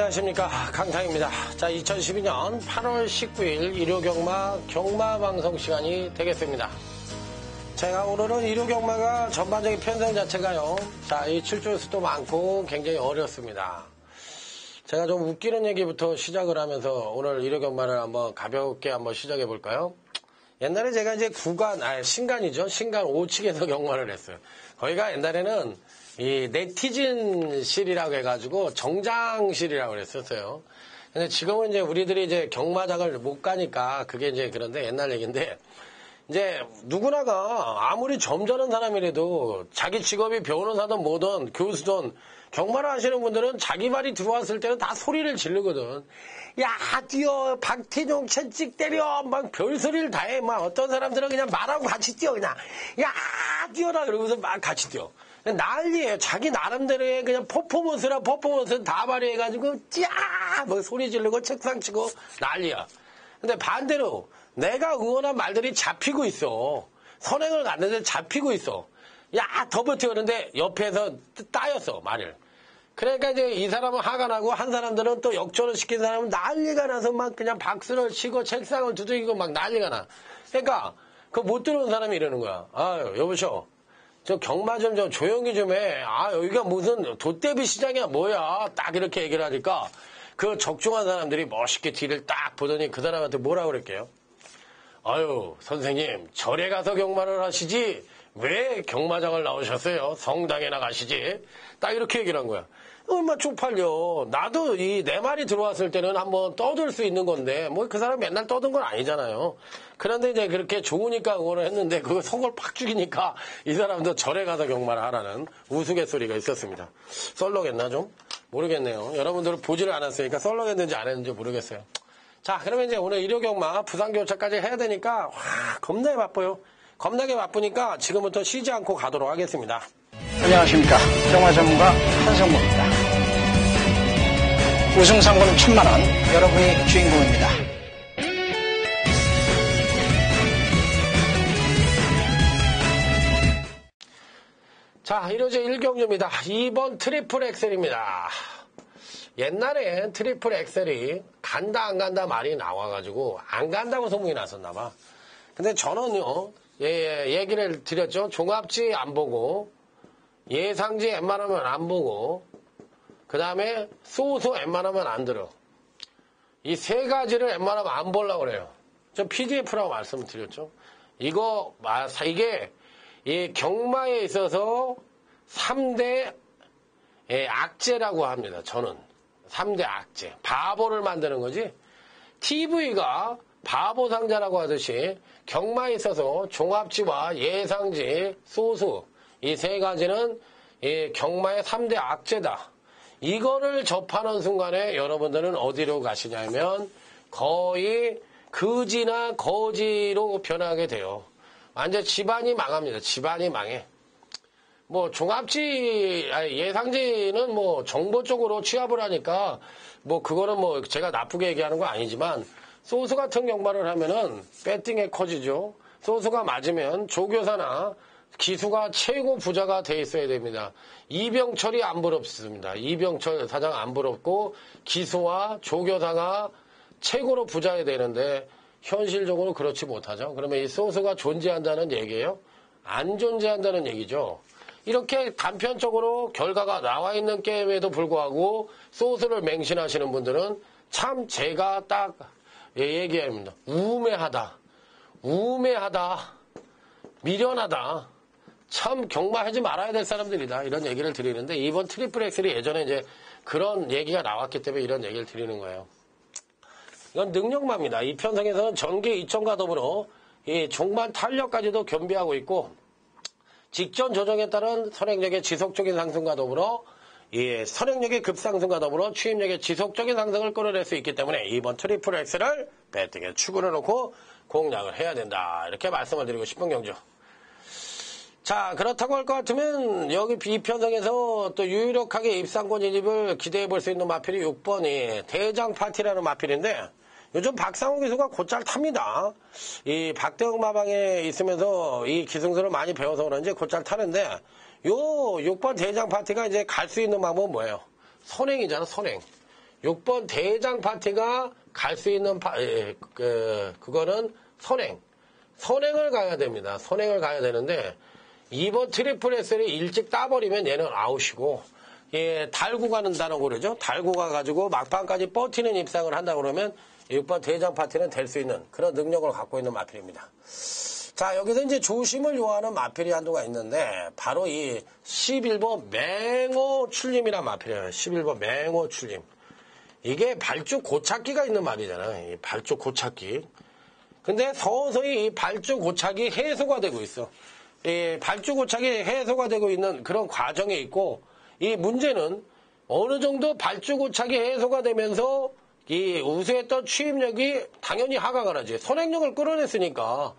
안녕하십니까, 강타입니다. 자, 2012년 8월 19일 일요경마 경마방송 시간이 되겠습니다. 제가 오늘은 일요경마가 전반적인 편성 자체가요, 자, 이 출조 수도 많고 굉장히 어렵습니다. 제가 좀 웃기는 얘기부터 시작을 하면서 오늘 일요경마를 한번 가볍게 한번 시작해 볼까요? 옛날에 제가 이제 신간이죠. 신간 5층에서 경마를 했어요. 거기가 옛날에는 이 네티즌실이라고 해가지고 정장실이라고 그랬었어요. 근데 지금은 이제 우리들이 이제 경마장을 못 가니까 그게 이제 그런데 옛날 얘기인데, 이제 누구나가 아무리 점잖은 사람이라도 자기 직업이 변호사든 뭐든 교수든 경마를 하시는 분들은 자기 말이 들어왔을 때는 다 소리를 지르거든. 야, 뛰어, 박태종 채찍 때려, 막 별소리를 다 해. 막 어떤 사람들은 그냥 말하고 같이 뛰어, 그냥. 야, 뛰어라, 그러면서 막 같이 뛰어. 난리예요. 자기 나름대로의 그냥 퍼포먼스는 다 발휘해가지고, 짜! 뭐 소리 지르고 책상 치고 난리야. 근데 반대로 내가 응원한 말들이 잡히고 있어. 선행을 갔는데 잡히고 있어. 야, 더 버텨. 그런데 옆에서 따였어, 말을. 그러니까 이제 이 사람은 화가 나고 한 사람들은 또 역전을 시킨 사람은 난리가 나서 막 그냥 박수를 치고 책상을 두들기고 막 난리가 나. 그러니까 그거 못 들어온 사람이 이러는 거야. 아유, 여보셔. 저 경마 좀 조용히 좀 해. 아, 여기가 무슨 돛대비 시장이야 뭐야. 딱 이렇게 얘기를 하니까 그 적중한 사람들이 멋있게 뒤를 딱 보더니 그 사람한테 뭐라 그럴게요. 아유, 선생님, 절에 가서 경마를 하시지 왜 경마장을 나오셨어요? 성당에 나가시지. 딱 이렇게 얘기를 한 거야. 얼마 쪽팔려. 나도 내 말이 들어왔을 때는 한번 떠들 수 있는 건데, 뭐 그 사람 맨날 떠든 건 아니잖아요. 그런데 이제 그렇게 좋으니까 응원을 했는데, 그거 속을 팍 죽이니까 이 사람도 절에 가서 경마를 하라는 우스갯소리가 있었습니다. 썰렁했나 좀? 모르겠네요. 여러분들은 보지를 않았으니까 썰렁했는지 안 했는지 모르겠어요. 자, 그러면 이제 오늘 일요경마 부상교차까지 해야 되니까, 겁나게 바빠요. 겁나게 바쁘니까 지금부터 쉬지 않고 가도록 하겠습니다. 안녕하십니까. 경마 전문가 한성모입니다. 우승 상금은 1000만원, 여러분이 주인공입니다. 자, 이러죠 1경주입니다. 2번 트리플 엑셀입니다. 옛날에 트리플 엑셀이 간다 안 간다 말이 나와가지고 안 간다고 소문이 났었나봐. 근데 저는요, 얘기를 드렸죠. 종합지 안 보고, 예상지 웬만하면 안 보고, 그 다음에 소수 웬만하면 안 들어. 이 세 가지를 웬만하면 안 보려고 그래요. 저 PDF라고 말씀을 드렸죠. 이게 이 경마에 있어서 3대 악재라고 합니다. 저는 3대 악재. 바보를 만드는 거지. TV가 바보 상자라고 하듯이 경마에 있어서 종합지와 예상지, 소수 이 세 가지는 이 경마의 3대 악재다. 이거를 접하는 순간에 여러분들은 어디로 가시냐면 거의 거지나 거지로 변하게 돼요. 완전 집안이 망합니다. 집안이 망해. 뭐 예상지는 뭐 정보 쪽으로 취합을 하니까 뭐 그거는 뭐 제가 나쁘게 얘기하는 거 아니지만 소수 같은 경마를 하면은 배팅에 커지죠. 소수가 맞으면 조교사나 기수가 최고 부자가 돼 있어야 됩니다. 이병철이 안 부럽습니다. 이병철 사장 안 부럽고 기수와 조교사가 최고로 부자야 되는데 현실적으로 그렇지 못하죠. 그러면 이 소수가 존재한다는 얘기예요? 안 존재한다는 얘기죠. 이렇게 단편적으로 결과가 나와 있는 게임에도 불구하고 소수를 맹신하시는 분들은 참 제가 딱 얘기합니다. 우매하다, 미련하다. 참 경마하지 말아야 될 사람들이다. 이런 얘기를 드리는데 이번 트리플 엑셀이 예전에 이제 그런 얘기가 나왔기 때문에 이런 얘기를 드리는 거예요. 이건 능력마입니다. 이 편성에서는 전개 2천과 더불어 이 종반 탄력까지도 겸비하고 있고 직전 조정에 따른 선행력의 지속적인 상승과 더불어 이 선행력의 급상승과 더불어 추임력의 지속적인 상승을 끌어낼 수 있기 때문에 이번 트리플 엑셀을 배팅에 축을 해놓고 공략을 해야 된다. 이렇게 말씀을 드리고 싶은 경주. 자, 그렇다고 할 것 같으면 여기 비편성에서 또 유력하게 입상권 진입을 기대해 볼 수 있는 마필이 6번이 대장 파티라는 마필인데 요즘 박상호 기수가 곧잘 탑니다. 이 박대웅 마방에 있으면서 이 기승수를 많이 배워서 그런지 곧잘 타는데 요 6번 대장 파티가 이제 갈 수 있는 방법은 뭐예요? 선행이잖아, 선행. 6번 대장 파티가 갈 수 있는 그거는 선행을 가야 됩니다. 선행을 가야 되는데 2번 트리플 S를 일찍 따버리면 얘는 아웃이고 달고 가는다는 거죠. 달고 가가지고 막판까지 버티는 입상을 한다 그러면 6번 대장 파티는 될 수 있는 그런 능력을 갖고 있는 마필입니다. 자, 여기서 이제 조심을 요하는 마필이 한두가 있는데 바로 이 11번 맹호 출림이란 마필이에요. 11번 맹호 출림. 이게 발주 고착기가 있는 말이잖아요. 이 발주 고착기. 근데 서서히 이 발주 고착이 해소가 되고 있어. 이 발주 고착이 해소가 되고 있는 그런 과정에 있고, 이 문제는 어느 정도 발주 고착이 해소가 되면서 이 우수했던 추임력이 당연히 하강을 하지. 선행력을 끌어냈으니까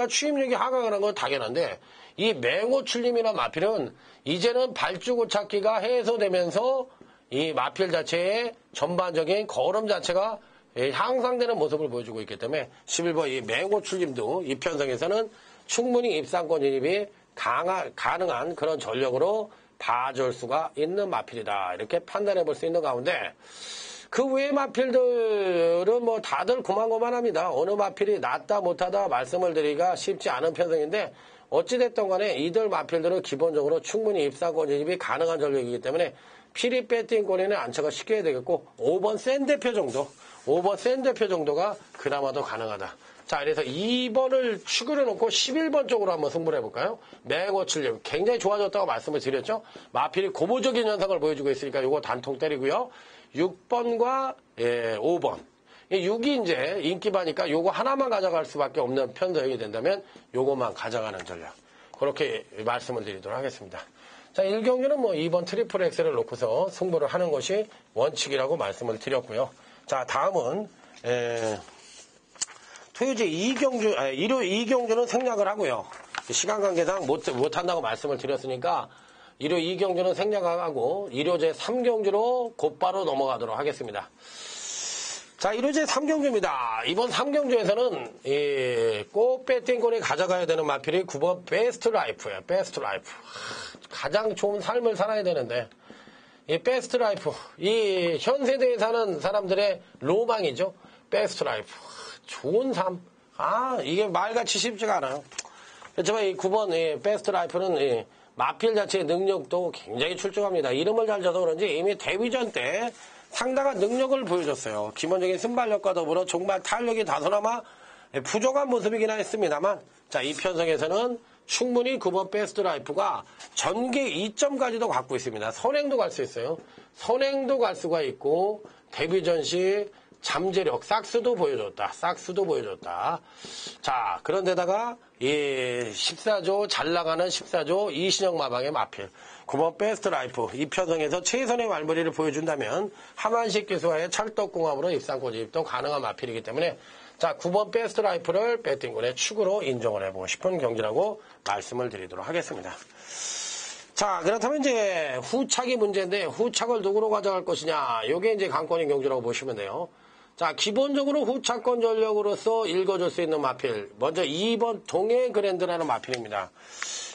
추임력이 하강을 한 건 당연한데, 이 맹호 출림이나 마필은 이제는 발주 고착기가 해소되면서 이 마필 자체의 전반적인 걸음 자체가 향상되는 모습을 보여주고 있기 때문에 11번 이 맹호 출림도 이 편성에서는 충분히 입상권 진입이 가능한 그런 전력으로 봐줄 수가 있는 마필이다. 이렇게 판단해 볼 수 있는 가운데 그 외의 마필들은 뭐 다들 고만고만합니다. 어느 마필이 낫다 못하다 말씀을 드리기가 쉽지 않은 편성인데 어찌됐든 간에 이들 마필들은 기본적으로 충분히 입상권 진입이 가능한 전력이기 때문에 피리 배팅권에는 안착을 시켜야 되겠고 5번 센 대표 정도가 그나마도 가능하다. 자, 그래서 2번을 축을 해놓고 11번 쪽으로 한번 승부를 해볼까요? 맹호 출림 굉장히 좋아졌다고 말씀을 드렸죠. 마필이 고무적인 현상을 보여주고 있으니까 이거 단통 때리고요. 6번과 5번 6이 이제 인기바니까 요거 하나만 가져갈 수밖에 없는 편성이 된다면 요거만 가져가는 전략 그렇게 말씀을 드리도록 하겠습니다. 자, 1경주는 뭐 2번 트리플 X를 놓고서 승부를 하는 것이 원칙이라고 말씀을 드렸고요. 자, 다음은 토요제 1호 2경주는 생략을 하고요. 시간 관계상 못한다고 말씀을 드렸으니까 1호 2경주는 생략하고 1호제 3경주로 곧바로 넘어가도록 하겠습니다. 자, 1호제 3경주입니다. 이번 3경주에서는 꼭 배팅권이 가져가야 되는 마필이 9번 베스트 라이프예요. 베스트 라이프. 가장 좋은 삶을 살아야 되는데 이 베스트 라이프, 이 현 세대에 사는 사람들의 로망이죠. 베스트 라이프. 좋은 삶. 이게 말같이 쉽지가 않아요. 그렇지만 이 9번 베스트 라이프는 마필 자체의 능력도 굉장히 출중합니다. 이름을 잘 줘서 그런지 이미 데뷔전 때 상당한 능력을 보여줬어요. 기본적인 순발력과 더불어 정말 탄력이 다소나마 부족한 모습이긴 했습니다만, 자, 이 편성에서는 충분히 9번 베스트 라이프가 전개 2점까지도 갖고 있습니다. 선행도 갈 수 있어요. 선행도 갈 수가 있고, 데뷔전 시 잠재력, 싹스도 보여줬다. 자, 그런데다가, 14조, 잘 나가는 14조 이신영 마방의 마필. 9번 베스트 라이프. 이 편성에서 최선의 말벌이를 보여준다면, 하만식 기수와의 찰떡궁합으로 입상권 진입도 가능한 마필이기 때문에, 자, 9번 베스트 라이프를 배팅군의 축으로 인정을 해보고 싶은 경기라고 말씀을 드리도록 하겠습니다. 자, 그렇다면 이제 후착이 문제인데, 후착을 누구로 가져갈 것이냐. 요게 이제 관건인 경기라고 보시면 돼요. 자, 기본적으로 후차권 전력으로서 읽어줄 수 있는 마필. 먼저 2번 동해 그랜드라는 마필입니다.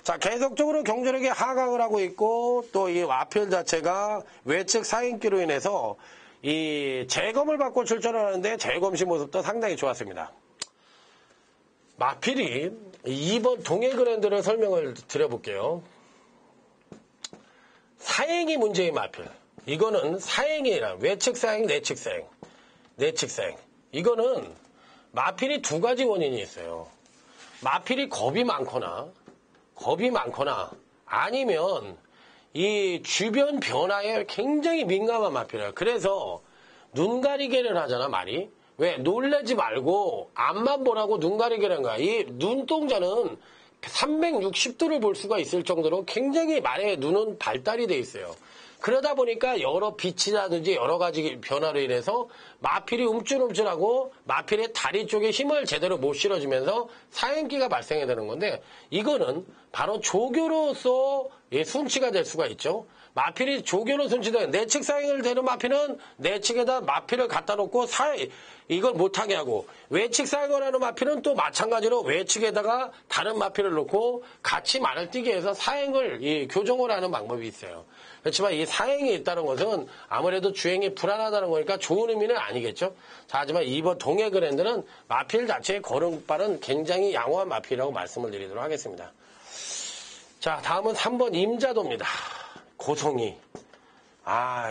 자, 계속적으로 경제력이 하강을 하고 있고, 또 이 마필 자체가 외측 사인기로 인해서 이 재검을 받고 출전을 하는데 재검 시 모습도 상당히 좋았습니다. 마필이 2번 동해 그랜드를 설명을 드려볼게요. 사행이 문제인 마필. 이거는 사행이라 외측 사행, 내측 사행. 이거는 마필이 두 가지 원인이 있어요. 마필이 겁이 많거나 아니면 이 주변 변화에 굉장히 민감한 마필이에요. 그래서 눈 가리개를 하잖아, 말이. 왜? 놀라지 말고 앞만 보라고 눈 가리개를 한 거야. 이 눈동자는 360도를 볼 수가 있을 정도로 굉장히 말의 눈은 발달이 돼 있어요. 그러다 보니까 여러 빛이라든지 여러 가지 변화로 인해서 마필이 움찔움찔하고 마필의 다리 쪽에 힘을 제대로 못 실어주면서 사행기가 발생해야 되는 건데 이거는 바로 조교로서 순치가 될 수가 있죠. 마필이 조교로 손치된 내측 사행을 되는 마필은 내측에다 마필을 갖다 놓고 이걸 못하게 하고, 외측 사행을 하는 마필은 또 마찬가지로 외측에다가 다른 마필을 놓고 같이 말을 뛰게 해서 사행을 교정을 하는 방법이 있어요. 그렇지만 이 사행이 있다는 것은 아무래도 주행이 불안하다는 거니까 좋은 의미는 아니겠죠. 자, 하지만 이번 동해 그랜드는 마필 자체의 걸음발은 굉장히 양호한 마필이라고 말씀을 드리도록 하겠습니다. 자, 다음은 3번 임자도입니다. 고송이.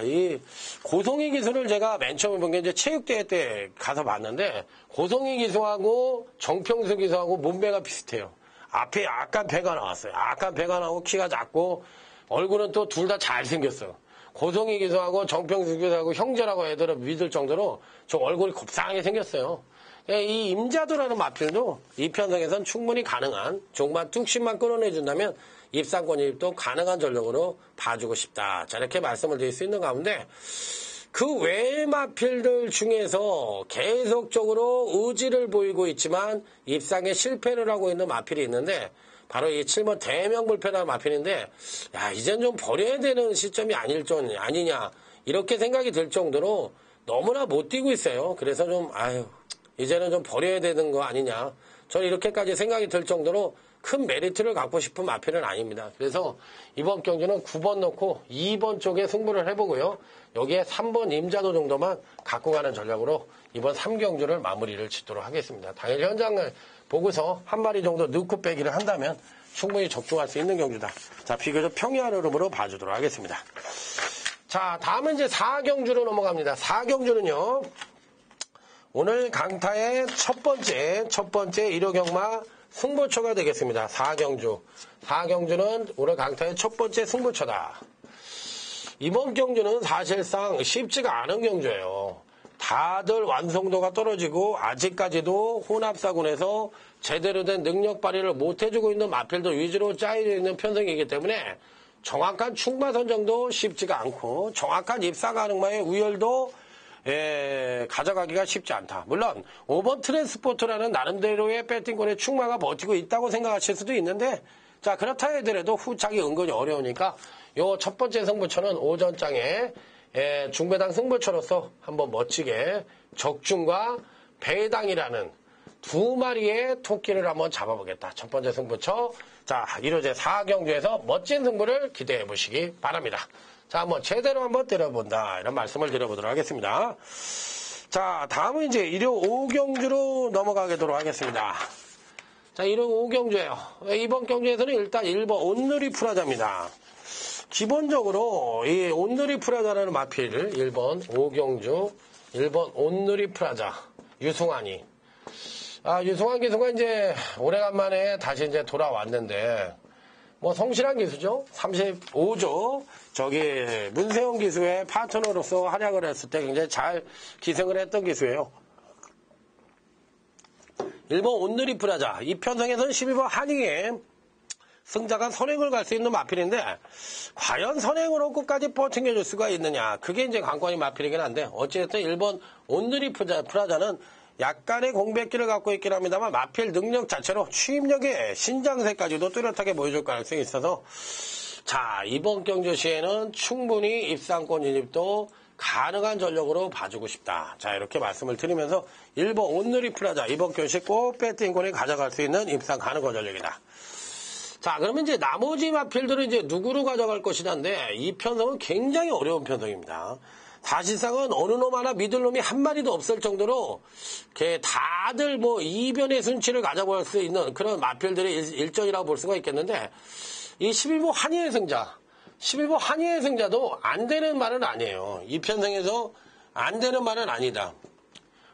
이 고송이 기수를 제가 맨 처음에 본 게 이제 체육대회 때 가서 봤는데, 고송이 기수하고 정평수 기수하고 몸매가 비슷해요. 앞에 약간 배가 나왔어요. 약간 배가 나오고 키가 작고, 얼굴은 또 둘 다 잘생겼어요. 고송이 기수하고 정평수 기수하고 형제라고 애들을 믿을 정도로 좀 얼굴이 곱상하게 생겼어요. 이 임자도라는 마필도 이 편성에선 충분히 가능한, 종만 뚝심만 끌어내준다면 입상권입도 가능한 전력으로 봐주고 싶다. 자, 이렇게 말씀을 드릴 수 있는 가운데, 그 외의 마필들 중에서 계속적으로 의지를 보이고 있지만 입상에 실패를 하고 있는 마필이 있는데, 바로 이 7번 대명불패라는 마필인데, 이젠 좀 버려야 되는 시점이 아니냐, 이렇게 생각이 들 정도로 너무나 못 뛰고 있어요. 그래서 좀 이제는 좀 버려야 되는 거 아니냐, 저는 이렇게까지 생각이 들 정도로 큰 메리트를 갖고 싶은 마필은 아닙니다. 그래서 이번 경기는 9번 넣고 2번 쪽에 승부를 해보고요, 여기에 3번 임자도 정도만 갖고 가는 전략으로 이번 3경주를 마무리를 짓도록 하겠습니다. 당일 현장을 보고서 한 마리 정도 넣고 빼기를 한다면 충분히 적중할 수 있는 경주다. 자, 비교적 평이한 흐름으로 봐주도록 하겠습니다. 자, 다음은 이제 4경주로 넘어갑니다. 4경주는요, 오늘 강타의 첫 번째 일요경마 승부처가 되겠습니다. 4경주. 4경주는 오늘 강타의 첫 번째 승부처다. 이번 경주는 사실상 쉽지가 않은 경주예요. 다들 완성도가 떨어지고 아직까지도 혼합사군에서 제대로 된 능력 발휘를 못해주고 있는 마필들 위주로 짜여져 있는 편성이기 때문에 정확한 충마 선정도 쉽지가 않고 정확한 입사 가능마의 우열도 가져가기가 쉽지 않다. 물론 5번 트랜스포트라는 나름대로의 배팅권의 충마가 버티고 있다고 생각하실 수도 있는데, 자, 그렇다 하더라도 후착이 은근히 어려우니까 요 첫 번째 승부처는 오전장에 중배당 승부처로서 한번 멋지게 적중과 배당이라는 두 마리의 토끼를 한번 잡아보겠다. 첫 번째 승부처. 자, 1호제 4경주에서 멋진 승부를 기대해 보시기 바랍니다. 자, 한번 제대로 한번 때려본다, 이런 말씀을 드려보도록 하겠습니다. 자, 다음은 이제 일요 5경주로 넘어가도록 하겠습니다. 자, 일요 5경주예요. 이번 경주에서는 일단 1번 온누리 프라자입니다. 기본적으로 이 온누리 프라자라는 마필 1번 5경주 1번 온누리 프라자 유승환이, 유승환 기수가 이제 오래간만에 다시 이제 돌아왔는데, 뭐 성실한 기수죠. 35조 문세영 기수의 파트너로서 활약을 했을 때 굉장히 잘 기생을 했던 기수예요. 1번 온누리 프라자, 이 편성에서는 12번 한잉의 승자가 선행을 갈 수 있는 마필인데, 과연 선행으로 끝까지 버팅겨줄 수가 있느냐, 그게 이제 관건이 마필이긴 한데, 어찌됐든 1번 온누리 프라자는 약간의 공백기를 갖고 있긴 합니다만 마필 능력 자체로 추임력의 신장세까지도 뚜렷하게 보여줄 가능성이 있어서, 자, 이번 경주 시에는 충분히 입상권 진입도 가능한 전력으로 봐주고 싶다. 자, 이렇게 말씀을 드리면서 1번 온누리 프라자 이번 경시 꼭 배팅권에 가져갈 수 있는 입상 가능한 전력이다. 자, 그러면 이제 나머지 마필들은 이제 누구로 가져갈 것이냐인데, 이 편성은 굉장히 어려운 편성입니다. 사실상은 어느 놈 하나 믿을 놈이 한 마리도 없을 정도로 다들 뭐 이변의 순치를 가져볼 수 있는 그런 마필들의 일정이라고 볼 수가 있겠는데, 이 11보 한의의 승자, 11보 한의의 승자도 안 되는 말은 아니에요. 이 편성에서 안 되는 말은 아니다.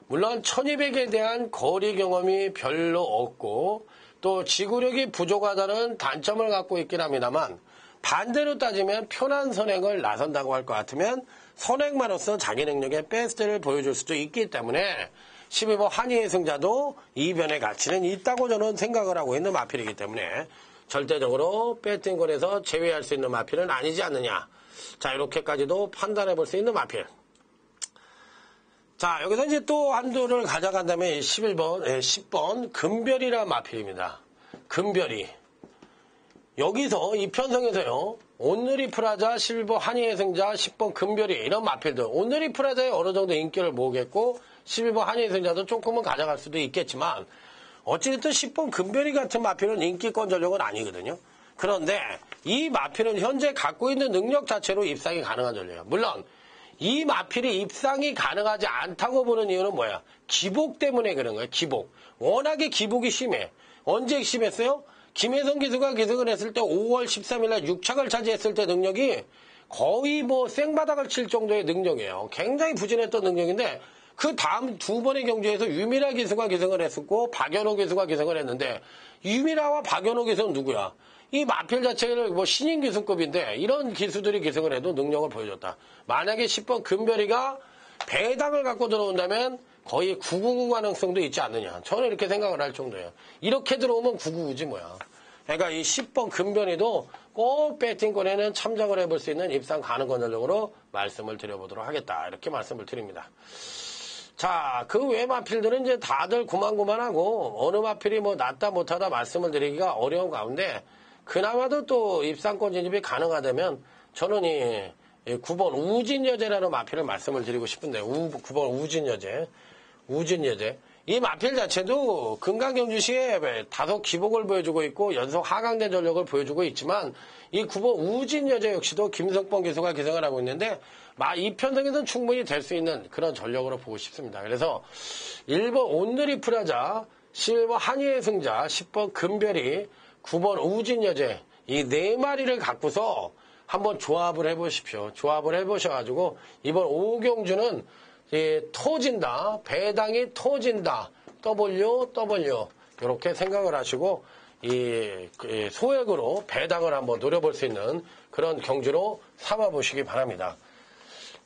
물론 1200에 대한 거리 경험이 별로 없고 또 지구력이 부족하다는 단점을 갖고 있긴 합니다만, 반대로 따지면 편한 선행을 나선다고 할 것 같으면 선행만으로서 자기 능력의 베스트를 보여줄 수도 있기 때문에 12번 한의의 승자도 이변의 가치는 있다고 저는 생각을 하고 있는 마필이기 때문에 절대적으로 배팅권에서 제외할 수 있는 마필은 아니지 않느냐. 자, 이렇게까지도 판단해 볼 수 있는 마필. 자, 여기서 이제 또 한두를 가져간다면 10번 금별이라는 마필입니다. 금별이. 여기서 이 편성에서요, 온누리 프라자, 실버 한의회승자, 10번 금별이 이런 마필들. 온누리 프라자에 어느 정도 인기를 모으겠고 실버 한의회승자도 조금은 가져갈 수도 있겠지만 어찌됐든 10번 금별이 같은 마필은 인기권 전력은 아니거든요. 그런데 이 마필은 현재 갖고 있는 능력 자체로 입상이 가능한 전력이에요. 물론 이 마필이 입상이 가능하지 않다고 보는 이유는 뭐야? 기복 때문에 그런 거예요. 기복. 워낙에 기복이 심해. 언제 심했어요? 김혜성 기수가 기승을 했을 때 5월 13일 날 6착을 차지했을 때 능력이 거의 뭐 생바닥을 칠 정도의 능력이에요. 굉장히 부진했던 능력인데 그 다음 두 번의 경주에서 유미라 기수가 기승을 했었고 박연호 기수가 기승을 했는데 유미라와 박연호 기수는 누구야? 이 마필 자체를 뭐 신인 기수급인데 이런 기수들이 기승을 해도 능력을 보여줬다. 만약에 10번 금별이가 배당을 갖고 들어온다면 거의 999 가능성도 있지 않느냐. 저는 이렇게 생각을 할 정도예요. 이렇게 들어오면 999지 뭐야. 그러니까 이 10번 금별이도 꼭 배팅권에는 참작을 해볼 수 있는 입상 가능권 전력으로 말씀을 드려보도록 하겠다. 이렇게 말씀을 드립니다. 자, 그 외 마필들은 이제 다들 고만고만하고 어느 마필이 뭐 낫다 못하다 말씀을 드리기가 어려운 가운데 그나마도 또 입상권 진입이 가능하다면 저는 이 9번 우진여제라는 마필을 말씀을 드리고 싶은데 9번 우진여제 이 마필 자체도 금강경주시에 다소 기복을 보여주고 있고 연속 하강된 전력을 보여주고 있지만 이 9번 우진여제 역시도 김석범 기수가 기승을 하고 있는데 이 편성에서는 충분히 될 수 있는 그런 전력으로 보고 싶습니다. 그래서 1번 온누리 프라자, 실버 한의회 승자, 10번 금별이, 9번 우진여제 이 네 마리를 갖고서 한번 조합을 해보십시오. 조합을 해보셔가지고 이번 오경주는 터진다, 배당이 터진다, W 이렇게 생각을 하시고 이 소액으로 배당을 한번 노려볼 수 있는 그런 경주로 삼아보시기 바랍니다.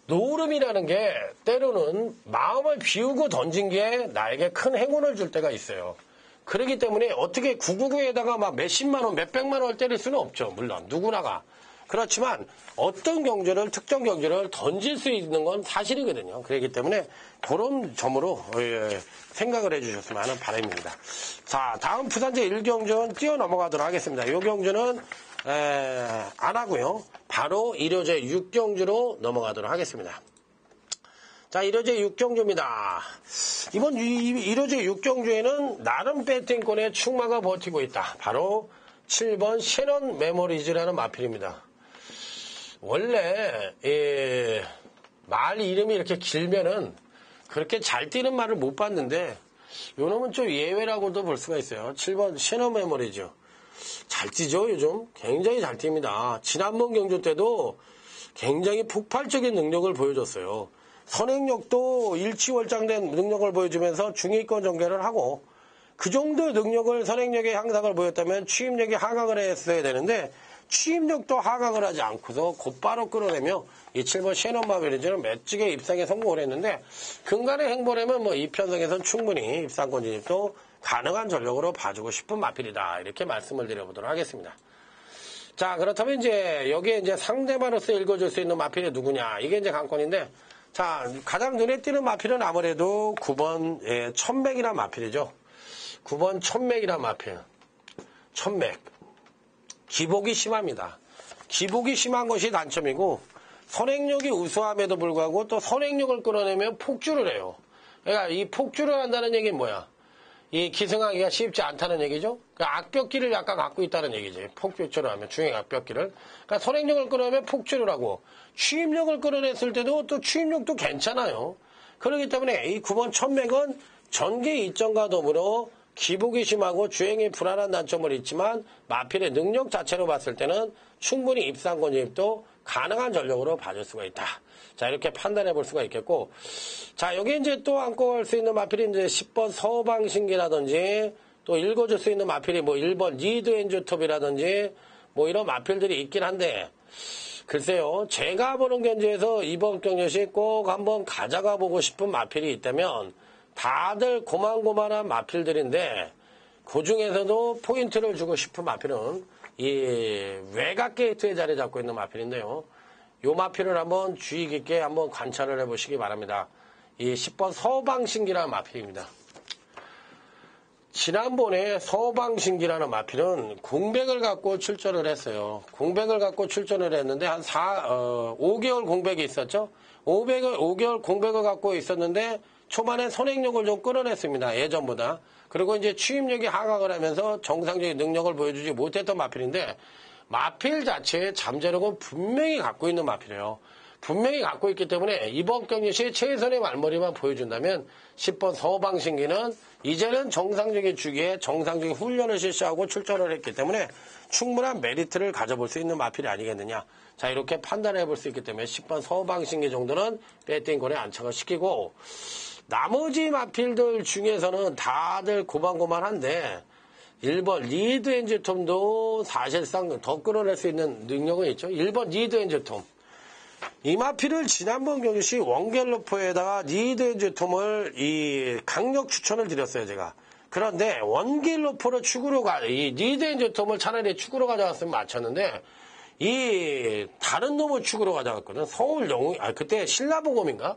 노름이라는 게 때로는 마음을 비우고 던진 게 나에게 큰 행운을 줄 때가 있어요. 그렇기 때문에 어떻게 999에다가 막 몇십만 원, 몇백만 원을 때릴 수는 없죠. 물론 누구나가. 그렇지만 어떤 경주를 특정 경주를 던질 수 있는 건 사실이거든요. 그렇기 때문에 그런 점으로 생각을 해주셨으면 하는 바람입니다. 자, 다음 부산제 1경주는 뛰어 넘어가도록 하겠습니다. 이 경주는 안 하고요. 바로 1호제 6경주로 넘어가도록 하겠습니다. 자, 1호제 6경주입니다. 이번 1호제 6경주에는 나름 배팅권의 충마가 버티고 있다. 바로 7번 셰넌 메모리즈라는 마필입니다. 원래 말 이름이 이렇게 길면은 그렇게 잘 뛰는 말을 못 봤는데 요놈은 좀 예외라고도 볼 수가 있어요. 7번 셰넌 메모리즈. 잘 뛰죠, 요즘? 굉장히 잘 뜁니다. 지난번 경주 때도 굉장히 폭발적인 능력을 보여줬어요. 선행력도 일치월장된 능력을 보여주면서 중위권 전개를 하고 그 정도 능력을 선행력의 향상을 보였다면 취임력이 하강을 했어야 되는데 취임력도 하강을 하지 않고서 곧바로 끌어내며 이 7번 셰넌 마베리즈는 멋지게 입상에 성공을 했는데 근간의 행보라면 뭐 이 편성에선 충분히 입상권 진입도 가능한 전력으로 봐주고 싶은 마필이다. 이렇게 말씀을 드려보도록 하겠습니다. 자, 그렇다면 이제 여기에 이제 상대마로서 읽어줄 수 있는 마필이 누구냐. 이게 이제 관건인데 자, 가장 눈에 띄는 마필은 아무래도 9번 천맥이란 마필이죠. 9번 천맥이란 마필. 천맥. 기복이 심합니다. 기복이 심한 것이 단점이고 선행력이 우수함에도 불구하고 또 선행력을 끌어내면 폭주를 해요. 그러니까 이 폭주를 한다는 얘기는 뭐야? 이 기승하기가 쉽지 않다는 얘기죠. 그러니까 악벽기를 약간 갖고 있다는 얘기지. 폭주를 하면 중행 악벽기를. 그러니까 선행력을 끌어내면 폭주를 하고 취임력을 끌어냈을 때도 또 취임력도 괜찮아요. 그렇기 때문에 이 9번 천맥은 전개 이점과 더불어 기복이 심하고 주행이 불안한 단점을 있지만 마필의 능력 자체로 봤을 때는 충분히 입상권 진입도 가능한 전력으로 봐줄 수가 있다. 자, 이렇게 판단해 볼 수가 있겠고, 자, 여기 이제 또 안고 갈 수 있는 마필이 이제 10번 서방신기라든지 또 읽어줄 수 있는 마필이 뭐 1번 리드 엔조톱이라든지 뭐 이런 마필들이 있긴 한데, 글쎄요, 제가 보는 경주에서 이번 경주시 꼭 한번 가져가 보고 싶은 마필이 있다면 다들 고만고만한 마필들인데 그 중에서도 포인트를 주고 싶은 마필은 이 외곽 게이트에 자리 잡고 있는 마필인데요. 요 마필을 한번 주의 깊게 한번 관찰을 해보시기 바랍니다. 이 10번 서방신기라는 마필입니다. 지난번에 서방신기라는 마필은 공백을 갖고 출전을 했어요. 공백을 갖고 출전을 했는데 한 5개월 공백이 있었죠. 5개월 공백을 갖고 있었는데 초반에 선행력을 좀 끌어냈습니다. 예전보다. 그리고 이제 취임력이 하강을 하면서 정상적인 능력을 보여주지 못했던 마필인데 마필 자체의 잠재력은 분명히 갖고 있는 마필이에요. 분명히 갖고 있기 때문에 이번 경기 시 최선의 말머리만 보여준다면 10번 서방신기는 이제는 정상적인 주기에 정상적인 훈련을 실시하고 출전을 했기 때문에 충분한 메리트를 가져볼 수 있는 마필이 아니겠느냐. 자, 이렇게 판단해 볼 수 있기 때문에 10번 서방신기 정도는 배팅권에 안착을 시키고 나머지 마필들 중에서는 다들 고만고만한데 1번 리드 엔지톰도 사실상 더 끌어낼 수 있는 능력은 있죠. 1번 리드 엔지톰. 이 마필을 지난번 경기시 원갤러퍼에다가 리드 엔지톰을 이 강력 추천을 드렸어요, 제가. 그런데 원갤러퍼를 축으로 이 리드 엔지톰을 차라리 축으로 가져왔으면 맞췄는데 이 다른 놈을 축으로 가져갔거든. 서울 영웅, 그때 신라보검인가?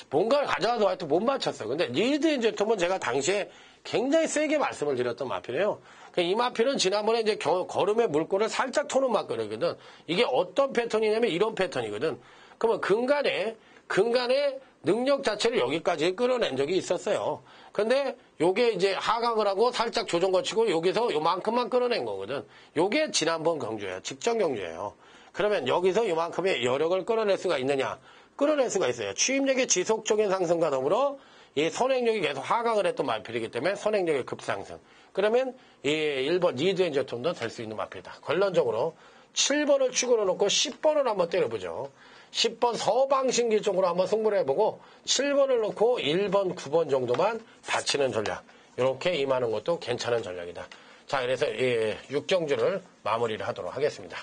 뭔가를 가져와서 하여튼 못 맞췄어요. 근데 리드 엔지톰은 제가 당시에 굉장히 세게 말씀을 드렸던 마필이에요. 이 마필은 지난번에 이제 걸음의 물꼬를 살짝 토는 맞거리거든. 이게 어떤 패턴이냐면 이런 패턴이거든. 그러면 근간에 능력 자체를 여기까지 끌어낸 적이 있었어요. 근데 요게 이제 하강을 하고 살짝 조정 거치고 여기서 요만큼만 끌어낸 거거든. 요게 지난번 경주예요. 직전 경주예요. 그러면 여기서 요만큼의 여력을 끌어낼 수가 있느냐? 끌어낼 수가 있어요. 취임력의 지속적인 상승과 더불어 이 선행력이 계속 하강을 했던 마필이기 때문에 선행력의 급상승. 그러면 이 1번 리드 엔저톤도 될 수 있는 마필이다. 결론적으로 7번을 축으로 놓고 10번을 한번 때려보죠. 10번 서방신기 쪽으로 한번 승부를 해보고 7번을 놓고 1번, 9번 정도만 받치는 전략. 이렇게 임하는 것도 괜찮은 전략이다. 자, 그래서 이 6경주를 마무리를 하도록 하겠습니다.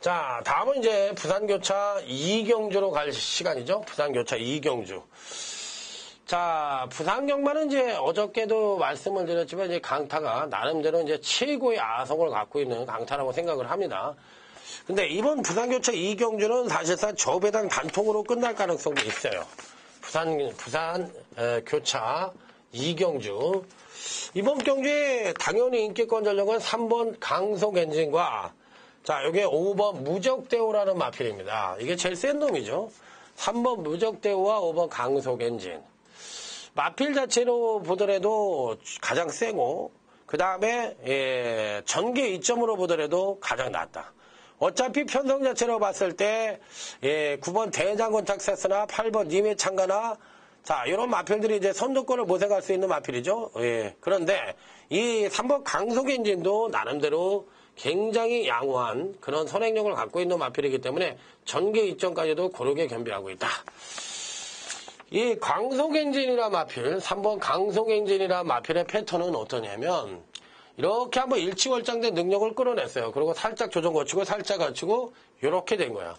자, 다음은 이제 부산교차 2경주로 갈 시간이죠. 부산교차 2경주. 자, 부산경마는 이제 어저께도 말씀을 드렸지만 이제 강타가 나름대로 이제 최고의 아성을 갖고 있는 강타라고 생각을 합니다. 근데 이번 부산교차 2경주는 사실상 저배당 단통으로 끝날 가능성도 있어요. 부산교차 2경주. 이번 경주에 당연히 인기권 전력은 3번 강속엔진과 자, 여기에 5번 무적대우라는 마필입니다. 이게 제일 센 놈이죠. 3번 무적대우와 5번 강속엔진. 마필 자체로 보더라도 가장 세고, 그 다음에, 전개 이점으로 보더라도 가장 낫다. 어차피 편성 자체로 봤을 때, 9번 대장군 탁세스나 8번 님의 창가나, 자, 이런 마필들이 이제 선두권을 모색할 수 있는 마필이죠. 그런데, 이 3번 강속엔진도 나름대로 굉장히 양호한 그런 선행력을 갖고 있는 마필이기 때문에 전개 이점까지도 고르게 겸비하고 있다. 이 강속엔진이라 마필, 3번 강속엔진이라 마필의 패턴은 어떠냐면 이렇게 한번 일치월장된 능력을 끌어냈어요. 그리고 살짝 조정 거치고 살짝 거치고 이렇게 된 거야.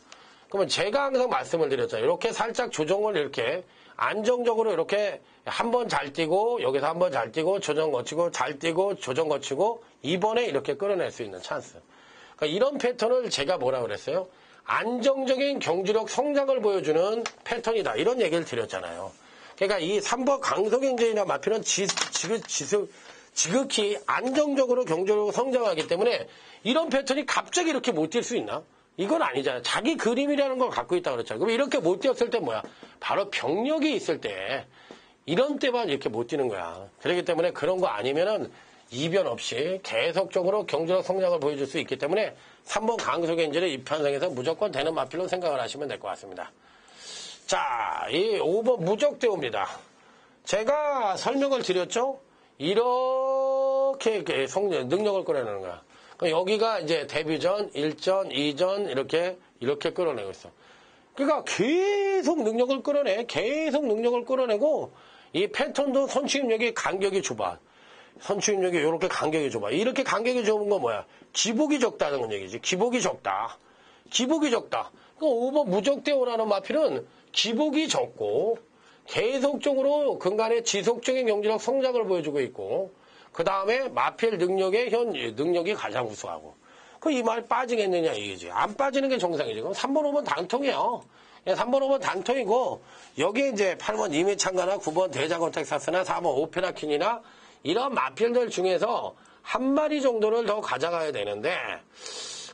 그러면 제가 항상 말씀을 드렸잖아요. 이렇게 살짝 조정을 이렇게 안정적으로 이렇게 한 번 잘 뛰고 여기서 한 번 잘 뛰고 조정 거치고 잘 뛰고 조정 거치고 이번에 이렇게 끌어낼 수 있는 찬스. 그러니까 이런 패턴을 제가 뭐라 그랬어요? 안정적인 경주력 성장을 보여주는 패턴이다. 이런 얘기를 드렸잖아요. 그러니까 이 3번 강속엔진이나 마필은 지극히 안정적으로 경주력 성장하기 때문에 이런 패턴이 갑자기 이렇게 못 뛸 수 있나? 이건 아니잖아요. 자기 그림이라는 걸 갖고 있다 그랬잖아요. 그럼 이렇게 못 뛰었을 때 뭐야? 바로 병력이 있을 때 이런 때만 이렇게 못 뛰는 거야. 그렇기 때문에 그런 거 아니면은 이변 없이 계속적으로 경주력 성장을 보여줄 수 있기 때문에 3번 강속엔진을 이 편성에서 무조건 되는 마필로 생각을 하시면 될 것 같습니다. 자, 이 5번 무적대우입니다. 제가 설명을 드렸죠? 이렇게 능력을 끌어내는 거야. 여기가 이제 데뷔전, 1전, 2전 이렇게 끌어내고 있어. 그러니까 계속 능력을 끌어내고 이 패턴도 선취입력이 간격이 좁아. 선취입력이 이렇게 간격이 좁아. 이렇게 간격이 좁은 건 뭐야? 기복이 적다는 얘기지. 기복이 적다. 기복이 적다. 그 5번 무적대오라는 마필은 기복이 적고 계속적으로 근간에 지속적인 경제력 성장을 보여주고 있고 그 다음에 마필 능력의 능력이 가장 우수하고 그 이 말 빠지겠느냐 이게지. 안 빠지는 게 정상이지. 그럼 3번 5번 단통이에요. 3번 5번 단통이고 여기에 이제 8번 이미창가나 9번 대자건 텍사스나 4번 오페라킨이나 이런 마필들 중에서 한 마리 정도를 더 가져가야 되는데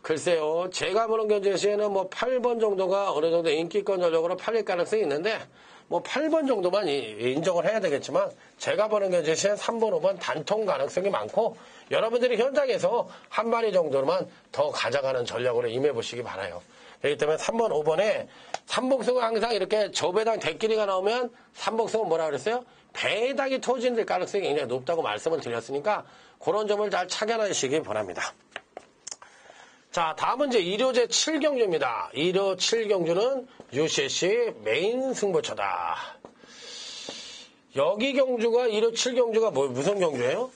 글쎄요. 제가 보는 견제시에는 뭐 8번 정도가 어느 정도 인기권 전력으로 팔릴 가능성이 있는데 뭐 8번 정도만 인정을 해야 되겠지만 제가 보는 견제시에는 3번, 5번 단통 가능성이 많고 여러분들이 현장에서 한 마리 정도만 더 가져가는 전략으로 임해보시기 바라요. 그렇기 때문에 3번, 5번에 삼복승은 항상 이렇게 저배당 대끼리가 나오면 삼복승은 뭐라 그랬어요? 배당이 터질 가능성이 굉장히 높다고 말씀을 드렸으니까 그런 점을 잘 착안하시기 바랍니다. 자, 다음은 이제 1호제 7경주입니다. 1호 7경주는 UCC 메인 승부처다. 여기 경주가 1호 7경주가 무슨 경주예요?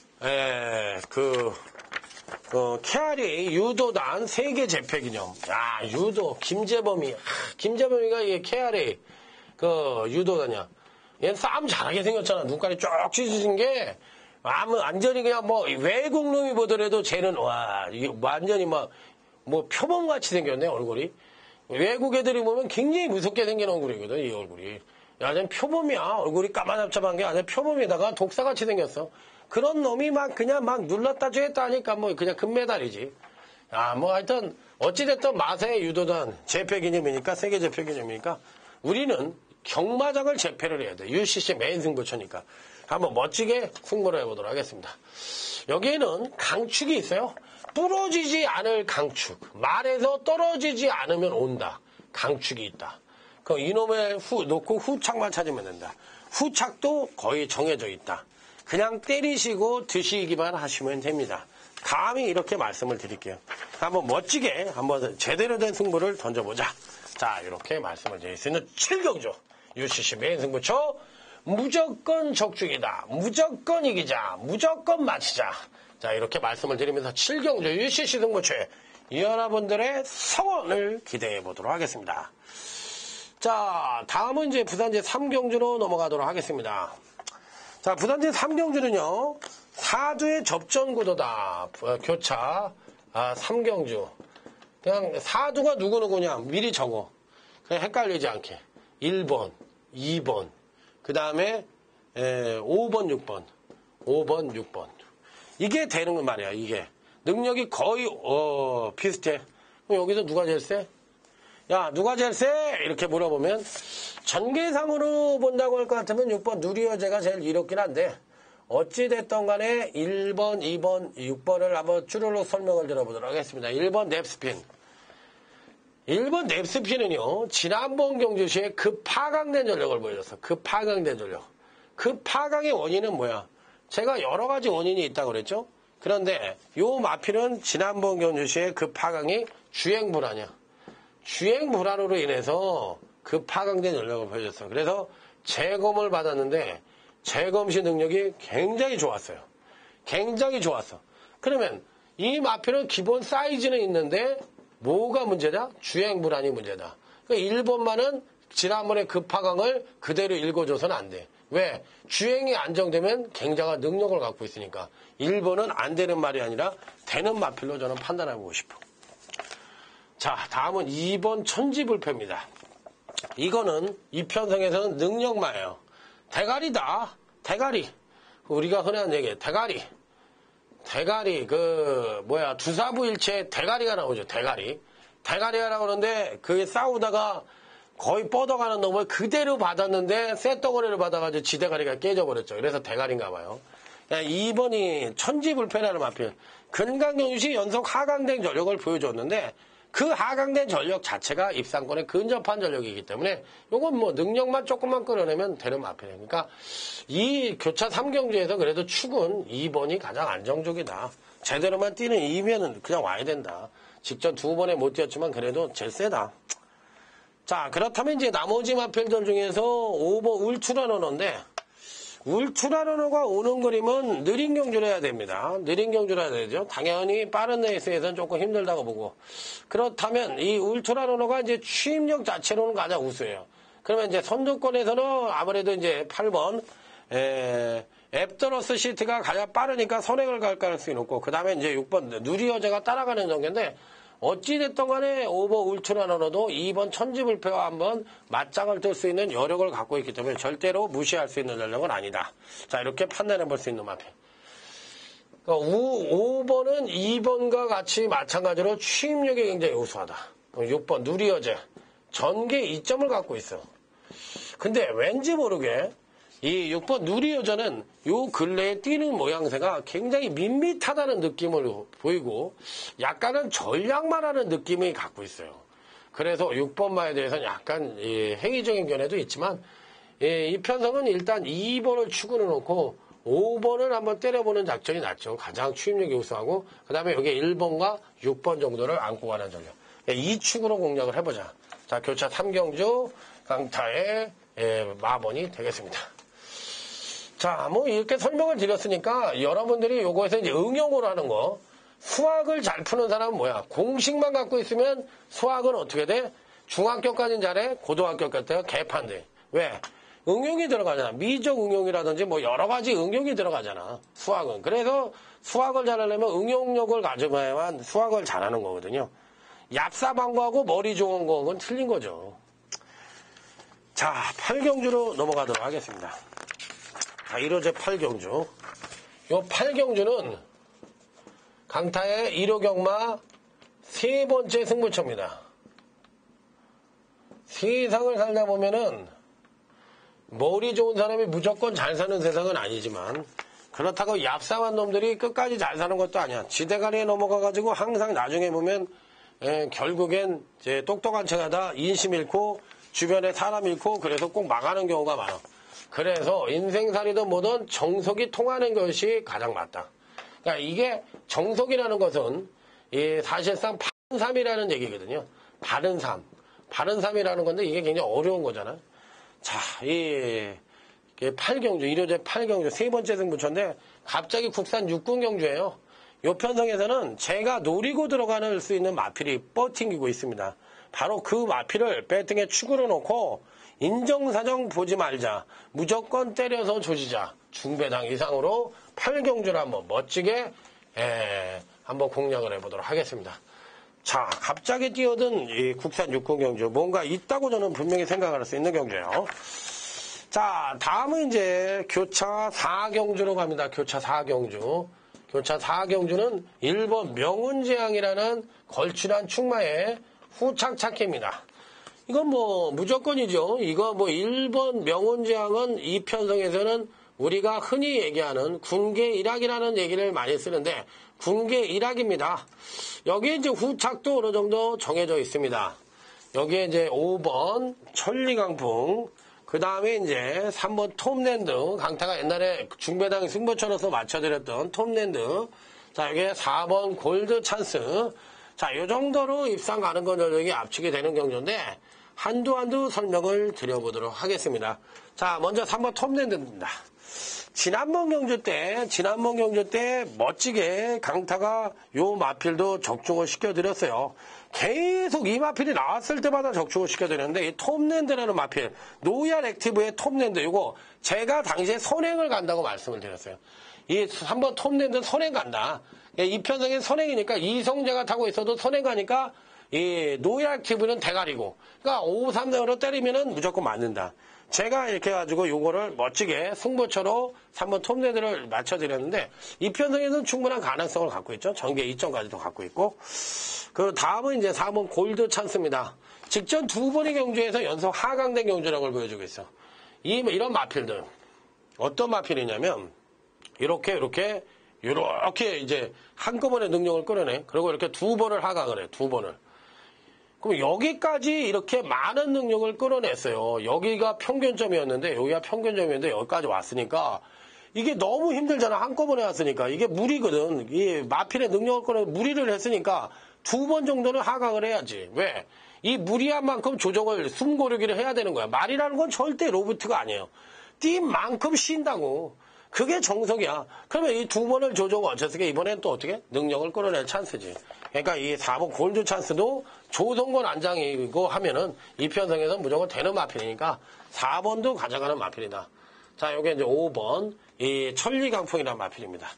케아리 유도단 세계 재패 기념. 야, 유도 김재범이가 이게 케아리 유도단이야. 얘는 싸움 잘하게 생겼잖아. 눈깔이 쭉 찢어진 게 완전히 그냥 뭐 외국 놈이 보더라도 쟤는 와 완전히 뭐 표범같이 생겼네 얼굴이. 외국 애들이 보면 굉장히 무섭게 생긴 얼굴이거든 이 얼굴이. 완전 표범이야. 얼굴이 까마잡잡한 게 아니라 표범에다가 독사같이 생겼어. 그런 놈이 그냥 눌렀다 쬐었다 하니까 뭐 그냥 금메달이지. 뭐 하여튼 어찌됐든 마사의 유도단 재패 기념이니까 세계 재패 기념이니까 우리는 경마장을 재패를 해야 돼. UCC 메인 승부처니까. 한번 멋지게 승부를 해보도록 하겠습니다. 여기에는 강축이 있어요. 부러지지 않을 강축. 말에서 떨어지지 않으면 온다. 강축이 있다. 그럼 이놈의 놓고 후착만 찾으면 된다. 후착도 거의 정해져 있다. 그냥 때리시고 드시기만 하시면 됩니다. 감히 이렇게 말씀을 드릴게요. 한번 멋지게 한번 제대로 된 승부를 던져보자. 자, 이렇게 말씀을 드릴 수 있는 7경주. UCC 메인 승부처. 무조건 적중이다. 무조건 이기자. 무조건 마치자. 자, 이렇게 말씀을 드리면서 7경주 UCC 승부처에 여러분들의 성원을 기대해 보도록 하겠습니다. 자, 다음은 이제 부산제 3경주로 넘어가도록 하겠습니다. 자, 부산제 3경주는요, 사두의 접전구도다. 교차 3경주. 그냥 사두가 누구누구냐 미리 적어. 그냥 헷갈리지 않게. 1번, 2번, 그 다음에 5번, 6번. 5번, 6번. 이게 되는 건 말이야, 이게. 능력이 거의 비슷해. 그럼 여기서 누가 제일 세? 야, 누가 제일 세? 이렇게 물어보면 전개상으로 본다고 할 것 같으면 6번 누리여제가 제일 이롭긴 한데 어찌됐던 간에 1번, 2번, 6번을 한번 쭈르륵 설명을 들어보도록 하겠습니다. 1번 넵스핀. 1번 넵스핀은요, 지난번 경주시에 급하강된 전력을 보여줬어. 급하강된 전력. 급하강의 원인은 뭐야? 제가 여러 가지 원인이 있다고 그랬죠? 그런데 요 마필은 지난번 경주시에 급하강이 주행불안이야. 주행불안으로 인해서 급하강된 전력을 보여줬어. 그래서 재검을 받았는데 재검 시 능력이 굉장히 좋았어요. 굉장히 좋았어. 그러면 이 마필은 기본 사이즈는 있는데 뭐가 문제다? 주행불안이 문제다. 그러니까 1번만은 지난번에 급하강을 그대로 읽어줘서는 안 돼. 왜? 주행이 안정되면 굉장한 능력을 갖고 있으니까 1번은 안 되는 말이 아니라 되는 마필로 저는 판단해보고 싶어. 자, 다음은 2번 천지불패입니다. 이거는 이편성에서는 능력마예요. 대가리다. 대가리. 우리가 흔한 얘기예요. 대가리. 두사부일체 대가리가 나오죠. 대가리. 대가리가 나오는데 그게 싸우다가 거의 뻗어가는 놈을 그대로 받았는데 쇳덩어리를 받아가지고 지대가리가 깨져버렸죠. 그래서 대가리인가 봐요. 2번이 천지불패라는 마필. 근강경주시 연속 하강된 전력을 보여줬는데 그 하강된 전력 자체가 입상권에 근접한 전력이기 때문에 이건 뭐 능력만 조금만 끌어내면 되는 마필이에요. 그러니까 이 교차 3경주에서 그래도 축은 2번이 가장 안정적이다. 제대로만 뛰는 2면은 그냥 와야 된다. 직전 2번에 못 뛰었지만 그래도 제일 세다. 자, 그렇다면 이제 나머지 마필들 중에서 5번 울트라 러너인데 울트라러너가 오는 그림은 느린 경주를 해야 됩니다. 느린 경주를 해야 되죠. 당연히 빠른 레이스에서는 조금 힘들다고 보고. 그렇다면 이 울트라러너가 이제 추임력 자체로는 가장 우수해요. 그러면 이제 선두권에서는 아무래도 이제 8번, 앱더러스 시트가 가장 빠르니까 선행을 갈 가능성이 높고, 그 다음에 이제 6번 누리여제가 따라가는 정도인데, 어찌됐든 간에 오버 울트라러너도 2번 천지불패와 한번 맞짱을 뜰 수 있는 여력을 갖고 있기 때문에 절대로 무시할 수 있는 전력은 아니다. 자, 이렇게 판단해 볼 수 있는 마필. 5번은 2번과 같이 마찬가지로 추임력이 굉장히 우수하다. 6번 누리여제. 전개 2점을 갖고 있어. 근데 왠지 모르게 이 6번 누리여제는 요 근래에 뛰는 모양새가 굉장히 밋밋하다는 느낌을 보이고 약간은 전략만 하는 느낌이 갖고 있어요. 그래서 6번마에 대해서는 약간 행위적인 견해도 있지만 이 편성은 일단 2번을 축으로 놓고 5번을 한번 때려보는 작전이 낫죠. 가장 추임력이 우수하고 그 다음에 여기 1번과 6번 정도를 안고 가는 전략. 이 축으로 공략을 해보자. 자, 교차 3경주 강타의 마번이 되겠습니다. 자, 뭐 이렇게 설명을 드렸으니까 여러분들이 요거에서 이제 응용으로 하는 거, 수학을 잘 푸는 사람은 뭐야? 공식만 갖고 있으면 수학은 어떻게 돼? 중학교까지는 잘해, 고등학교까지 개판돼. 왜? 응용이 들어가잖아. 미적 응용이라든지 뭐 여러 가지 응용이 들어가잖아. 수학은. 그래서 수학을 잘하려면 응용력을 가져가야만 수학을 잘하는 거거든요. 얍사방구하고 머리 좋은 거는 틀린 거죠. 자, 8경주로 넘어가도록 하겠습니다. 자, 1호제 8경주. 요 8경주는 강타의 1호경마 세 번째 승부처입니다. 세상을 살다 보면은 머리 좋은 사람이 무조건 잘 사는 세상은 아니지만 그렇다고 얍삽한 놈들이 끝까지 잘 사는 것도 아니야. 지대가리에 넘어가가지고 항상 나중에 보면 결국엔 이제 똑똑한 척하다 인심 잃고 주변에 사람 잃고 그래서 꼭 망하는 경우가 많아. 그래서 인생살이든 뭐든 정석이 통하는 것이 가장 맞다. 그러니까 이게 정석이라는 것은 사실상 바른 삶이라는 얘기거든요. 바른 삶. 바른 삶이라는 건데 이게 굉장히 어려운 거잖아요. 자, 이 8경주, 1호제 8경주 세 번째 승부처인데 갑자기 국산 6군 경주예요. 이 편성에서는 제가 노리고 들어갈 수 있는 마필이 뻗팅기고 있습니다. 바로 그 마필을 배팅에 축으로 놓고 인정사정 보지 말자. 무조건 때려서 조지자. 중배당 이상으로 8경주를 한번 멋지게 한번 공략을 해보도록 하겠습니다. 자, 갑자기 뛰어든 이 국산 6군 경주. 뭔가 있다고 저는 분명히 생각할 수 있는 경주예요. 자, 다음은 이제 교차 4경주로 갑니다. 교차 4경주. 교차 4경주는 1번 명운재앙이라는 걸출한 충마의 후착착기입니다. 이건 뭐 무조건이죠. 이거 뭐 1번 명운재앙은 이 편성에서는 우리가 흔히 얘기하는 군계 일학이라는 얘기를 많이 쓰는데 군계 일학입니다. 여기에 이제 후착도 어느 정도 정해져 있습니다. 여기에 이제 5번 천리강풍, 그 다음에 이제 3번 톱랜드, 강타가 옛날에 중배당 승부처로서 맞춰드렸던 톱랜드. 자, 여기에 4번 골드 찬스. 자, 요 정도로 입상 가능권 전력이 압축이 되는 경주인데 한두 설명을 드려보도록 하겠습니다. 자, 먼저 3번 톱랜드입니다. 지난번 경주 때 멋지게 강타가 요 마필도 적중을 시켜드렸어요. 계속 이 마필이 나왔을 때마다 적중을 시켜드렸는데 이 톱랜드라는 마필, 노얄 액티브의 톱랜드, 이거 제가 당시에 선행을 간다고 말씀을 드렸어요. 이 3번 톱랜드는 선행 간다. 이 편성이 선행이니까 이성재가 타고 있어도 선행 가니까 이 노얄 액티브는 대가리고, 그러니까 5, 3등으로 때리면은 무조건 맞는다. 제가 이렇게 해가지고 요거를 멋지게 승부처로 3번 톱랜드를 맞춰드렸는데 이 편성에서는 충분한 가능성을 갖고 있죠. 전개 2점까지도 갖고 있고. 그 다음은 이제 4번 골드 찬스입니다. 직전 두 번의 경주에서 연속 하강된 경주력을 보여주고 있어. 이런 마필들. 어떤 마필이냐면 이렇게 이제 한꺼번에 능력을 끌어내. 그리고 이렇게 두 번을 하강을 해. 두 번을. 그럼 여기까지 이렇게 많은 능력을 끌어냈어요. 여기가 평균점이었는데 여기가 평균점이었는데 여기까지 왔으니까 이게 너무 힘들잖아. 한꺼번에 왔으니까. 이게 무리거든. 이 마필의 능력을 끌어 무리를 했으니까 두 번 정도는 하강을 해야지. 왜? 이 무리한 만큼 조정을 숨고르기를 해야 되는 거야. 말이라는 건 절대 로봇가 아니에요. 뛴 만큼 쉰다고. 그게 정석이야. 그러면 이 두 번을 조정 어쨌든 이번엔 또 어떻게? 능력을 끌어낼 찬스지. 그러니까 이 4번 골드 찬스도 조성권 안장이고 하면은 이 편성에서 무조건 되는 마필이니까 4번도 가져가는 마필이다. 자, 요게 이제 5번, 이 천리강풍이라는 마필입니다.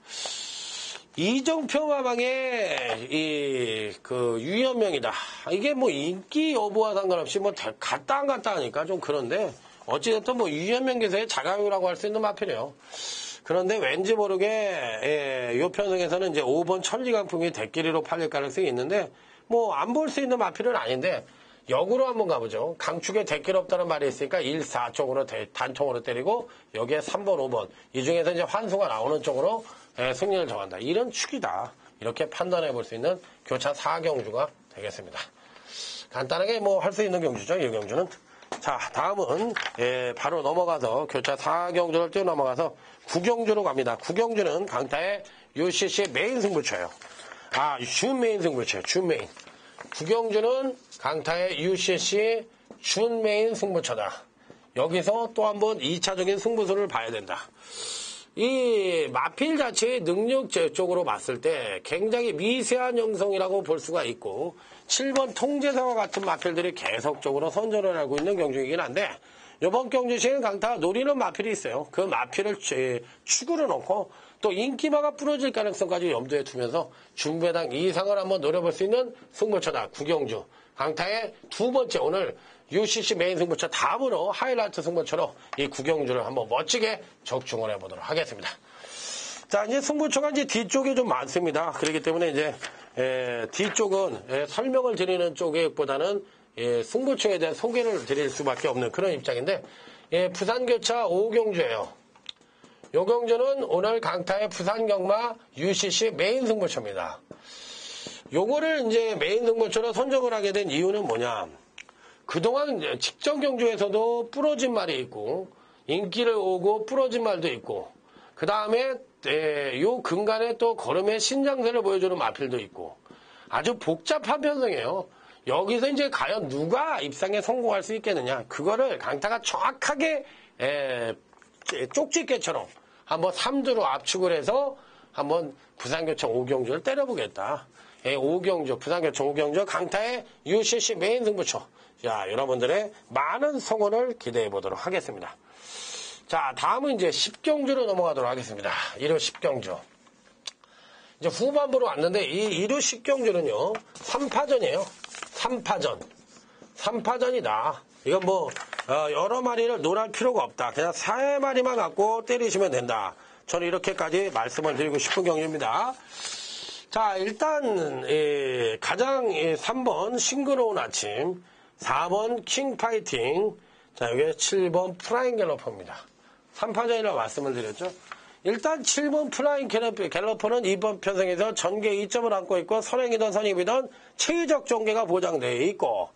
이정표 마방의 유연명이다. 이게 뭐 인기 여부와 상관없이 뭐 갔다 안 갔다 하니까 좀 그런데 어찌됐든 뭐 유연명 기세의 자강이라고 할 수 있는 마필이에요. 그런데 왠지 모르게 이 편성에서는 이제 5번 천리강풍이 대끼리로 팔릴 가능성이 있는데 뭐 안 볼 수 있는 마필은 아닌데 역으로 한번 가보죠. 강축에 대끼리 없다는 말이 있으니까 1, 4 쪽으로 단통으로 때리고 여기에 3번, 5번 이 중에서 이제 환수가 나오는 쪽으로 승리를 정한다. 이런 축이다. 이렇게 판단해 볼 수 있는 교차 4경주가 되겠습니다. 간단하게 뭐 할 수 있는 경주죠. 이 경주는. 자, 다음은 바로 넘어가서 교차 4경주를 뛰어넘어가서 9경주로 갑니다. 9경주는 강타의 UCC 메인 승부처예요. 준 메인 승부처예요. 준 메인. 9경주는 강타의 UCC 준 메인 승부처다. 여기서 또 한번 2차적인 승부수를 봐야 된다. 이 마필 자체의 능력 쪽으로 봤을 때 굉장히 미세한 형성이라고 볼 수가 있고 7번 통제사와 같은 마필들이 계속적으로 선전을 하고 있는 경주이긴 한데 이번 경주 시에는 강타가 노리는 마필이 있어요. 그 마필을 축으로 놓고 또 인기마가 부러질 가능성까지 염두에 두면서 준배당 이상을 한번 노려볼 수 있는 승부처다. 9경주. 강타의 두 번째 오늘 UCC 메인 승부처 다음으로 하이라이트 승부처로 이 9경주를 한번 멋지게 적중을 해보도록 하겠습니다. 자, 이제 승부처가 이제 뒤쪽에 좀 많습니다. 그렇기 때문에 이제 뒤쪽은 설명을 드리는 쪽보다는 승부처에 대한 소개를 드릴 수밖에 없는 그런 입장인데 부산교차 5경주예요. 요 경주는 오늘 강타의 부산경마 UCC 메인 승부처입니다. 요거를 이제 메인 승부처로 선정을 하게 된 이유는 뭐냐? 그동안 직전 경주에서도 부러진 말이 있고 인기를 오고 부러진 말도 있고 그 다음에 요 근간에 또 걸음의 신장세를 보여주는 마필도 있고 아주 복잡한 편성이에요. 여기서 이제 과연 누가 입상에 성공할 수 있겠느냐 그거를 강타가 정확하게 쪽집게처럼 한번 3두로 압축을 해서 한번 부산교차 5경주를 때려보겠다. 5경주 부산교차 5경주 강타의 UCC 메인 승부처. 자, 여러분들의 많은 성원을 기대해 보도록 하겠습니다. 자, 다음은 이제 10경주로 넘어가도록 하겠습니다. 1호 10경주. 이제 후반부로 왔는데 이 1호 10경주는요 3파전이에요. 3파전이다. 이건 뭐 여러 마리를 논할 필요가 없다. 그냥 3마리만 갖고 때리시면 된다. 저는 이렇게까지 말씀을 드리고 싶은 경주입니다. 자, 일단 가장 3번 싱그러운 아침, 4번 킹파이팅, 자, 여기 7번 프라잉 갤러퍼입니다. 3파전이라고 말씀을 드렸죠. 일단 7번 프라잉 갤러퍼는 이번 편성에서 전개 2점을 안고 있고 선행이든 선입이든 체의적 전개가 보장되어 있고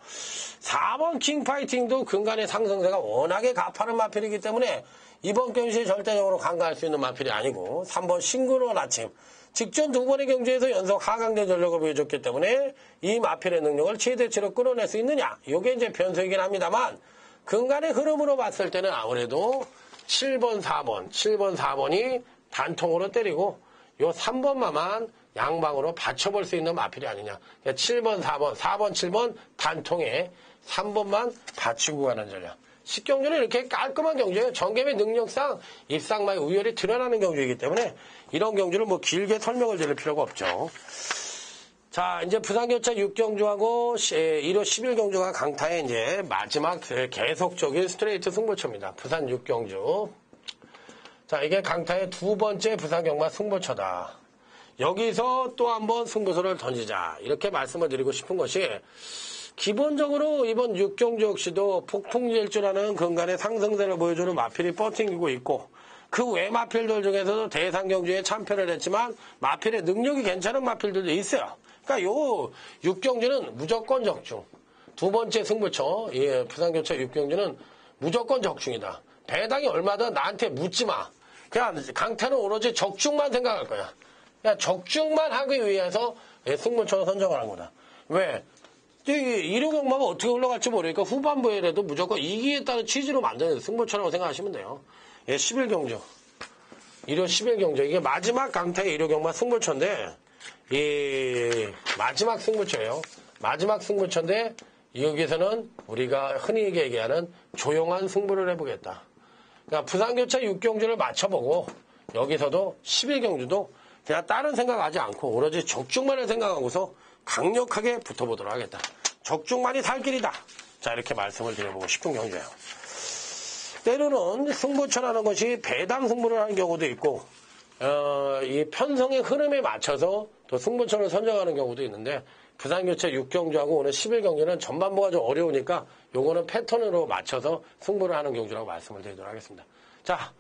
4번 킹파이팅도 근간의 상승세가 워낙에 가파른 마필이기 때문에 이번 경주에 절대적으로 간과할 수 있는 마필이 아니고 3번 싱그러운 아침 직전 두 번의 경주에서 연속 하강된 전력을 보여줬기 때문에 이 마필의 능력을 최대치로 끌어낼 수 있느냐 이게 이제 변수이긴 합니다만 근간의 흐름으로 봤을 때는 아무래도 7번 4번이 단통으로 때리고 요 3번만 양방으로 받쳐볼 수 있는 마필이 아니냐. 그러니까 7번 4번 7번 단통에 3번만 받치고 가는 전략. 10경주는 이렇게 깔끔한 경주예요. 정개의 능력상 입상마의 우열이 드러나는 경주이기 때문에 이런 경주를 뭐 길게 설명을 드릴 필요가 없죠. 자, 이제 부산교차 6경주하고 1호 11경주가 강타의 이제 마지막 계속적인 스트레이트 승부처입니다. 부산 6경주. 자, 이게 강타의 두 번째 부산경마 승부처다. 여기서 또 한번 승부수를 던지자. 이렇게 말씀을 드리고 싶은 것이 기본적으로 이번 6경주 역시도 폭풍질주라는 근간의 상승세를 보여주는 마필이 버팅기고 있고 그 외 마필들 중에서도 대상경주에 참패를 했지만 마필의 능력이 괜찮은 마필들도 있어요. 그러니까 요 6경주는 무조건 적중. 두 번째 승부처, 부산교차 6경주는 무조건 적중이다. 배당이 얼마든 나한테 묻지 마. 그냥 강타는 오로지 적중만 생각할 거야. 그냥 적중만 하기 위해서 승부처를 선정을 한 거다. 왜? 1호 경마가 어떻게 올라갈지 모르니까 후반부에라도 무조건 이기겠다는 취지로 만드는 승부처라고 생각하시면 돼요. 예, 11경주. 일요 11경주. 이게 마지막 강태 일요경마 승부처인데, 이 마지막 승부처예요. 마지막 승부처인데, 여기서는 우리가 흔히 얘기하는 조용한 승부를 해보겠다. 그러니까 부산교차 6경주를 맞춰보고, 여기서도 11경주도 그냥 다른 생각하지 않고, 오로지 적중만을 생각하고서 강력하게 붙어보도록 하겠다. 적중만이 살 길이다. 자, 이렇게 말씀을 드려보고 싶은 경주예요. 때로는 승부처라는 것이 배당 승부를 하는 경우도 있고, 이 편성의 흐름에 맞춰서 또 승부처를 선정하는 경우도 있는데, 부산교체 6경주하고 오늘 11경주는 전반부가 좀 어려우니까 요거는 패턴으로 맞춰서 승부를 하는 경주라고 말씀을 드리도록 하겠습니다. 자,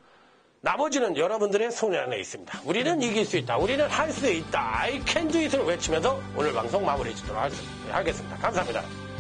나머지는 여러분들의 손 안에 있습니다. 우리는 이길 수 있다. 우리는 할 수 있다. I can do it을 외치면서 오늘 방송 마무리 짓도록 하겠습니다. 감사합니다.